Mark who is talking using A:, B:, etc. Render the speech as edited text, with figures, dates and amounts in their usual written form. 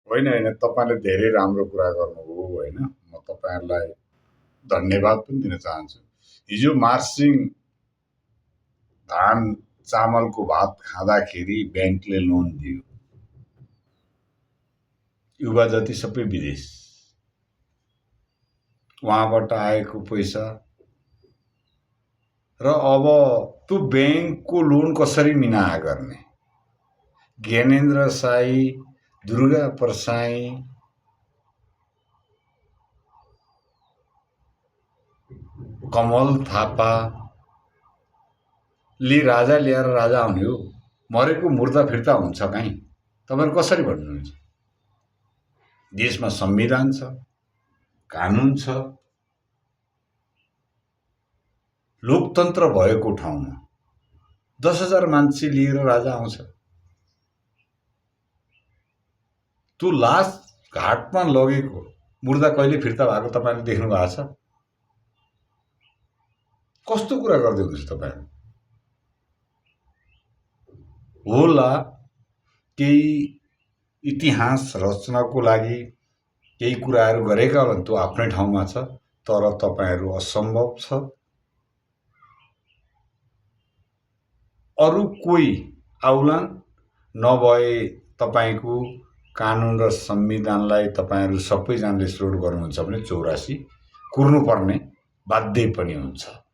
A: होइन होइन, तपाईँले धेरै राम्रो कुरा गर्नुभयो होइन। म तपाईँहरूलाई धन्यवाद पनि दिन चाहन्छु। हिजो मार्सिङ धान चामलको भात खाँदाखेरि ब्याङ्कले लोन दियो, युवा जति सबै विदेश, उहाँबाट आएको पैसा र अब त्यो ब्याङ्कको लोन कसरी मिनाहा गर्ने? ज्ञानेन्द्र साई, दुर्गा परसाई, कमल थापाले राजा ल्याएर राजा आउने हो। मरेको मुर्दा फिर्ता हुन्छ कहीँ? तपाईहरु कसरी भन्नुहुन्छ? देशमा संविधान छ, कानुन छ, लोकतन्त्र भएको ठाउँमा 10,000 मान्छे लिएर राजा आउँछ। त्यो लास घाटमा लगेको मुर्दा कहिले फिर्ता भएको तपाईले देख्नु भएको छ? कस्तो कुरा गर्दै हुनुहुन्छ तपाईहरु? होला केही इतिहास रचनाको लागि केही कुराहरू गरेका होला, त्यो आफ्नै ठाउँमा छ, तर तपाईहरु असम्भव छ। अरु कोही आउलान्, नभए तपाईको कानुन र संविधानलाई तपाईहरु सबैजनाले श्रोड गर्नुहुन्छ भने 84 कुर्नुपर्ने बाध्य पनि हुन्छ।